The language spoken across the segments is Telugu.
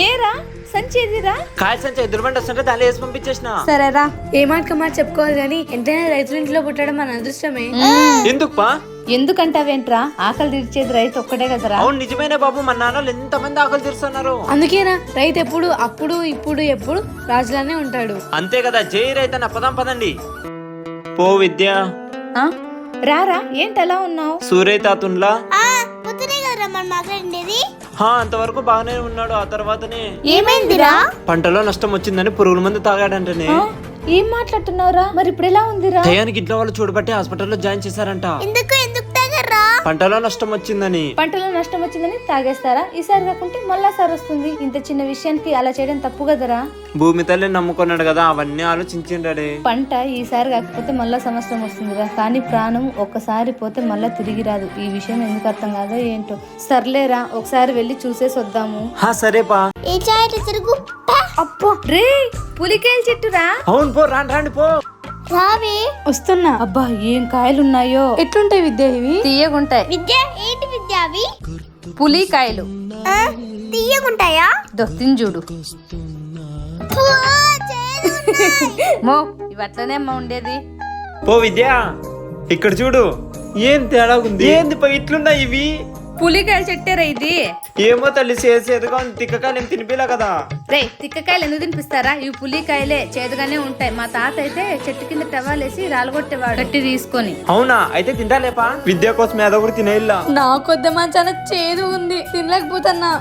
ఏరా సంచేదిరా కాయ సంచి ఎదురుబండి వస్తుంటే దాన్ని వేసి పంపించేసిన. సరేరా. ఏ మాట చెప్పుకోవాలి కానీ ఎంతైనా రైతుల ఇంట్లో పుట్టడం మన అదృష్టమే. ఎందుకు పా? ఎందుకంటావేంట్రా, ఆకలి తీర్చేది రైతు ఒక్కటే కదరా. అవును నిజమేనే బాబు, మన నాన్నలు ఎంతమంది ఆకలి తీరుస్తున్నారు. అందుకేనా రైతు ఎప్పుడు అప్పుడు ఇప్పుడు ఎప్పుడు రాజులానే ఉంటాడు. అంతే కదా. జై రైతన్న పదం పదండి. పో విద్య. రారా, ఏంటి అలా ఉన్నావు? సూర్య తాతుండ్లా మాట్లాడేది అంతవరకు బాగానే ఉన్నాడు. ఆ తర్వాతనే ఏమైందిరా? పంటలో నష్టం వచ్చిందని పురుగుల మందు తాగాడంటనే. ఏం మాట్లాడుతున్నావురా? మరి ఇప్పుడు ఎలా ఉందిరా? టయానికి ఇంట్లో వాళ్ళు చూడబట్టి హాస్పిటల్లో జాయిన్ చేశారంట. ఎందుకు తాగరా? పంటలో నష్టం వచ్చిందని. పంటలో నష్టం వచ్చిందని తాగేస్తారా? ఈసారి కాకుంటే మళ్ళా సార్ వస్తుంది. ఇంత చిన్న విషయానికి అలా చేయడం తప్పు కదరా. భూమి తల్లి నమ్ముకున్నాడు కదా, అవన్నీ ఆలోచించిండే. పంట ఈసారి కాకపోతే మళ్ళా సంవత్సరం వస్తుందిరా, కానీ ప్రాణం ఒక్కసారి పోతే మళ్ళా తిరిగి రాదు. ఈ విషయం ఎందుకు అర్థం కాదో ఏంటో. సర్లేరా, ఒకసారి వెళ్ళి చూసేసి వద్దాము. సరేపా. అప్పో రే, పులికాయల చెట్టురా. అవును పో, రాండి పో. వస్తున్నా. అబ్బా ఏం కాయలున్నాయో. ఎట్లుంటాయి విద్య ఇవి? తీయగుంటాయి. విద్య ఏంటి విద్య అవి? పులికాయలు తీయగుంటాయా? తింజుడు మో, ఇవి అట్లనే అమ్మా ఉండేది. పో విద్య, ఇక్కడ చూడు. ఏం తేడా ఉంది? ఏంది పై ఇట్లున్నాయి ఇవి? పులికాయల చెట్టేరా ఇది. ఏమో తల్లి, చేసేదిగా తిక్కకాయలు ఏం తినిపిలా కదా. రే, తిక్కకాయలు ఎందుకు తినిపిస్తారా? ఇవి పులికాయలే, చేదుగానే ఉంటాయి. మా తాత అయితే చెట్టు కింద టవాలేసి రాలగొట్టేవాడు గట్టి తీసుకొని. అవునా? అయితే తింటాలేపా. విద్య కోసం ఏదో ఒకటి తినేలా. నాకొద్ద చాలా చేదు ఉంది, తినలేకపోతున్నా.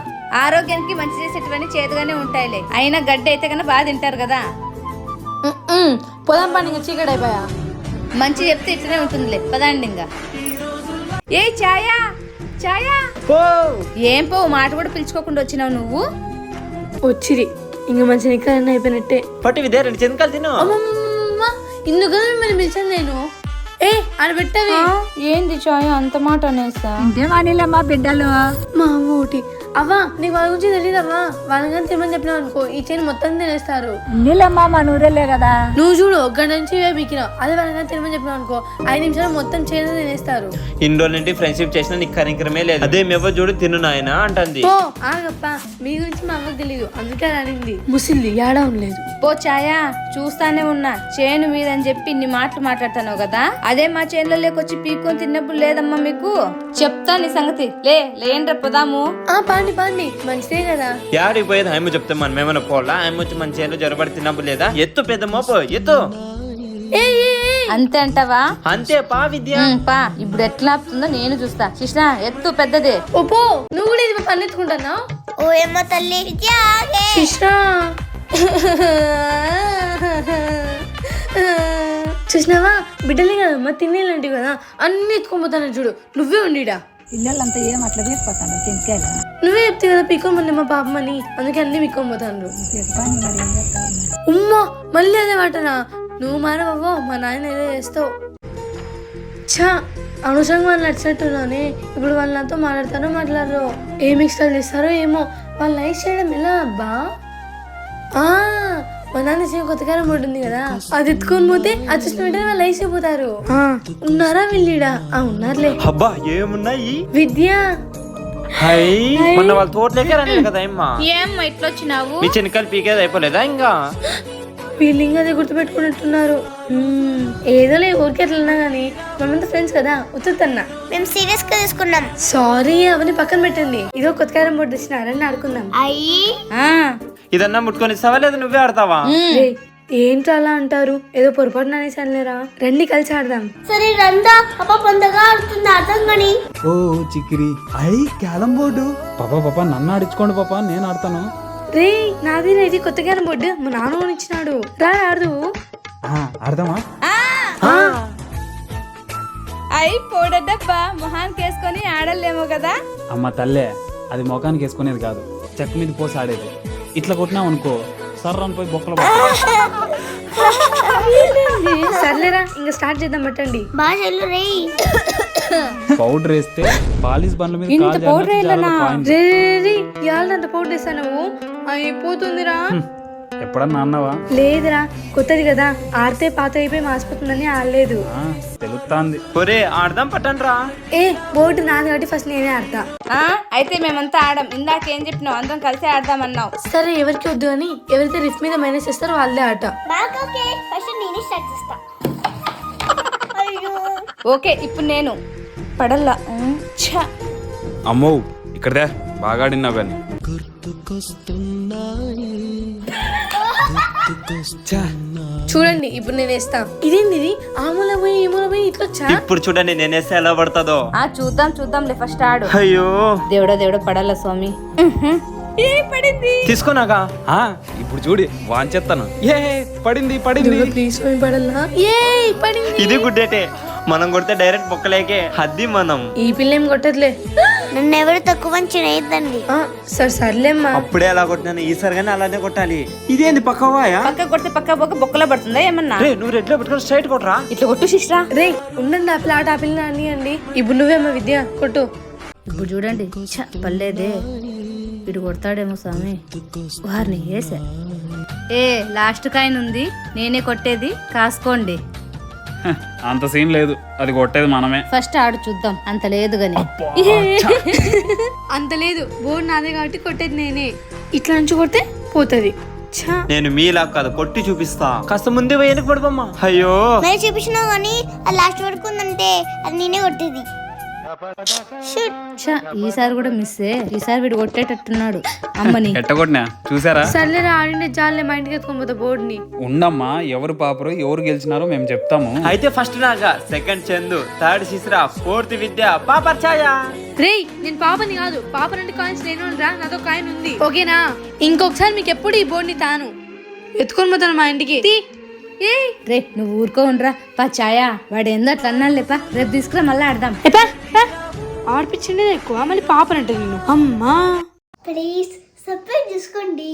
ఆరోగ్యానికి మంచి చేసేటివన్నీ చేదుగానే ఉంటాయిలే. అయినా గడ్డి అయితే కన్నా బాగా తింటారు కదా. పొలం పని చీకటి అయిపోయా. మంచి చెప్తే ఇట్లనే ఉంటుందిలే. పదండి ఇంకా. ఏ ఛాయా, ఛాయా. ఏం పో, మాట కూడా పిలుచుకోకుండా వచ్చినావు నువ్వు. వచ్చిరి ఇంకా మంచి నిక్కలన్నీ అయిపోయినట్టే. పట్టి విద్య, 2 చెనకాలు తిను. ఇందుకు మిమ్మల్ని పిలిచాను నేను. ఆడ పెట్టవి. ఏంది ఛాయ అంత మాట అనేసా? ఇంకేమానిలేమ్మా బిడ్డలు. మా అమ్మ ఒకటి. అవ్వా నీకు వాళ్ళ గురించి తెలియదవ్వా. వాళ్ళని తినమని చెప్పినావు అనుకో, ఈ చేను మొత్తం తినేస్తారు. నీళ్ళమ్మా మన ఊరేలే కదా. నువ్వు చూడు, 1 గంట నుంచి ఇవే బీకినావు. అదే వాళ్ళని తినమని చెప్పినావు అనుకో, 5 నిమిషాలు మొత్తం చేను తినేస్తారు. ఇన్ని రోజుల నుండి ఫ్రెండ్షిప్ చేసినా నీకు కనికరమే లేదు. అదే మేవో చూడు తిను నాయన అంటుంది. ఓ ఆగప్ప, మీ గురించి మా అమ్మకి తెలియదు, అందుకే అనింది. ముసిల్లి ఏడా ఉండలేదు. పో ఛాయా, చూస్తానే ఉన్నా. చేను మీద అని చెప్పి ఇన్ని మాటలు మాట్లాడుతున్నావు కదా. అదే మా చేనులో లేకొచ్చి పీక్కొని తిన్నప్పుడు లేదమ్మా మీకు. చెప్తా నీ సంగతి. లేండ్రా పోదాము. పాండి మంచిదే కదా. యాడికి పోయేది? ఆయమ్మ చెప్తే మనం ఏమైనా పోలా? ఆయమ్మ వచ్చి మన చేనులో జ్వరపడి తిన్నప్పుడు లేదా? ఎత్తు పెద్ద మోపో, ఎత్తు. అంతే అంటావా? అంతే పా విద్య. పా, ఇప్పుడు ఎట్లా ఆపుతుందో నేను చూస్తా. కృష్ణ ఎత్తు పెద్దదే. ఓపో, నువ్వు కూడా ఇది పని ఎత్తుకుంటున్నావు. ఓ ఏమో తల్లి కృష్ణ. చూసినావా, బిడ్డలే కదమ్మా, తినేలాంటివి కదా, అన్ని ఎత్తుకోపోతాను చూడు. నువ్వే ఉండిడా. పిల్లలంతా ఏం అట్లా తీసుకొస్తాను చింతకాయలు. నువ్వే చెప్తే కదా పీక్కోమంది మా పాపమని, అందుకే అన్ని పీక్కోపోతాను. ఉమ్మా, మళ్ళీ అదే మాటనా? నువ్వు మారవో, మా నాయన ఏదో చేస్తావు. ఛా, అనవసరంగా వాళ్ళు నచ్చినట్టున్నానే. ఇప్పుడు వాళ్ళు నాతో మాట్లాడతారో మాట్లాడరు, ఏం ఎక్స్ట్రాలు చేస్తారో ఏమో. వాళ్ళు లైక్ చేయడం ఎలా అబ్బా? మా నాన్న కొత్త కారం ఉంటుంది కదా, అది ఎత్తుకొని పోతే అది చూసిన వెంటనే వాళ్ళు లైక్ అయిపోతారు. ఉన్నారా వీళ్ళీడా? ఉన్నారులే. అబ్బా ఏమున్నాయి విద్య. మొన్న వాళ్ళ తోటలేకే రాలేదు కదా అమ్మా. ఏమ్మా ఇట్లా వచ్చినావు? మీ చెనకాయలు పీకేది అయిపోలేదా ఇంకా? వీళ్ళు ఇంకా అదే గుర్తుపెట్టుకున్నట్టున్నారు. ఏదోలే, ఊరికే అట్లన్నా గానీ మనంతా ఫ్రెండ్స్ కదా, ఉతున్నా. మేము సీరియస్ గా తీసుకున్నాం. సారీ, అవన్నీ పక్కన పెట్టండి. ఇదో కొత్త కారం బోర్డు ఇచ్చినారని ఆడుకుందాం. ఇదన్నా ముట్టుకొని ఇస్తావా లేదా నువ్వే ఆడతావా? ఏంటో అలా అంటారు, ఏదో పొరపాటున అనేసి అనలేరా. రండి కలిసి ఆడదాం. సరే రందా. అప్ప పొందగా ఆడుతుంది అర్థం కానీ. ఓ చిక్కిరి, క్యారం బోర్డు. పాపా నన్ను ఆడించుకోండి పాపా, నేను ఆడతాను. రే, నాది ఇది కొత్త కారం బోర్డు, మా నాన్న ఇచ్చినాడు. రా ఆడదు. ఆడదామా? పోడబ్బా, మొహానికి వేసుకొని ఆడలేమో కదా. అమ్మ తల్లే, అది మొఖానికి వేసుకునేది కాదు, చెక్క మీద పోసి ఆడేది. ఇట్లా కొట్టినావు అనుకో, సర్రని పోయి బొక్కలు. సర్లేరా, ఇంకా స్టార్ట్ చేద్దాం. పట్టండి బాగా రే. పౌడర్ వేస్తే పాలిష్ బండ్ల మీద ఇంత పౌడర్ వేయాలనా? రే, ఇవాళ అంత పౌడర్ వేస్తా నువ్వు, అయిపోతుందిరా. ఎప్పుడన్నా అన్నావా? లేదురా, కొత్తది కదా, ఆడితే పాత అయిపోయి మాసిపోతుందని ఆడలేదు. తెలుస్తాంది. ఒరే ఆడదాం పట్టండి రా. ఏ బోర్డు నాది కాబట్టి ఫస్ట్ నేనే ఆడతా. అయితే మేమంతా ఆడం. ఇందాక ఏం చెప్పినావు? అందరం కలిసి ఆడదామన్నావు. సరే, ఎవరికి వద్దు అని ఎవరైతే రిఫ్ మీద మైనస్ చేస్తారో వాళ్ళే ఆట. నాకు ఓకే, ఫస్ట్ నేనే స్టార్ట్ చేస్తా. అయ్యో ఓకే, ఇప్పుడు నేను పడల్లా. అమ్మో ఇక్కడదే బాగా ఆడినావు కానీ. చూడండి, ఇప్పుడు నేను వేస్తా. ఇదేంది ఇది? ఆ మూల పోయి ఈ మూల పోయి ఇట్లా వచ్చా? ఇప్పుడు చూడండి నేనేస్తే ఎలా పడుతుందో. చూద్దాంలే, ఫస్ట్ ఆడు. అయ్యో దేవుడా పడల్లా స్వామి. ఏ పడింది? తీసుకోనాగా. ఇప్పుడు చూడి వాంచేస్తాను. ఏ పడింది పడింది. ప్లీజ్ స్వామి పడల్లా. ఏ పడింది. ఇది గుడ్డేటే. మనం కొడితే డైరెక్ట్ బొక్కలేకే హద్ది మనం. ఈ పిల్ల ఏం కొట్టట్లే. నన్ను ఎవరు తక్కువ చేయొద్దండి. సర్లేమ్మా. అప్పుడే అలా కొట్టినాను, ఈసారి కానీ అలానే కొట్టాలి. ఇదేంది పక్కవాయా? పక్క కొడితే పక్క పోక బొక్కలో పడుతుందా ఏమన్నా? రే నువ్వు రెడ్లో పెట్టుకొని స్ట్రైట్ కొట్టరా. ఇట్లా కొట్టు శిష్రా. రే ఉండండి, ఆ పిల్ల ఆట ఆ పిల్ల అని అండి. ఇప్పుడు నువ్వేమ్మా విద్య కొట్టు. ఇప్పుడు చూడండి, పర్లేదే, ఇటు కొడతాడేమో స్వామి. వారిని వేసా. లాస్ట్ కాయిన్ ఉంది, నేనే కొట్టేది, కాసుకోండి. అంత సీన్ లేదు, అది కొట్టేది మనమే. ఫస్ట్ ఆడు చూద్దాం. అంత లేదు గాని. అంత లేదు, బోర్డు నాదే కాబట్టి కొట్టేది నేనే. ఇట్లా నుంచి కొడితే పోతుంది. నేను మీలా కాదు, కొట్టి చూపిస్తా. కాస్త ముందే వెనక్కి పడిపోమ్మా. అయ్యో నేను చూపించినావు కానీ అది లాస్ట్ వరకు ఉందంటే అది నేనే కొట్టేది. ఈసారి కూడా మిస్సే. ఈసారి వీడు కొట్టేటట్టున్నాడు అమ్మని. ఎట్టగొట్టినా చూసారా? సర్లేరా, ఆడిండే జాలే, మా ఇంటికి ఎత్తుకొని పోతా బోర్డుని. ఉండమ్మా, ఎవరు పాపరు ఎవరు గెలిచినారో మేము చెప్తాము. అయితే first Naga, second Chandu, third Shishira, fourth Vidya, పాపర్ ఛాయ. రేయ్, నేను పాపని కాదు. పాప రెండు కాయిన్స్ నేను రా, నాతో కాయిన్ ఉంది, ఓకేనా? ఇంకొకసారి మీకు ఎప్పుడు ఈ బోర్డుని తాను ఎత్తుకొని పోతాను మా ఇంటికి. రే నువ్వు ఊరుకో ఉండరా. పా ఛాయా, వాడు ఏందో అట్లా అన్నాడు లేపా. రేపు తీసుకురా, మళ్ళీ ఆడదాం. ఆడిపించిండే ఎక్కువ, మళ్ళీ పాపనంటే నేను. అమ్మా ప్లీజ్ సబ్స్క్రైబ్ చేసుకోండి.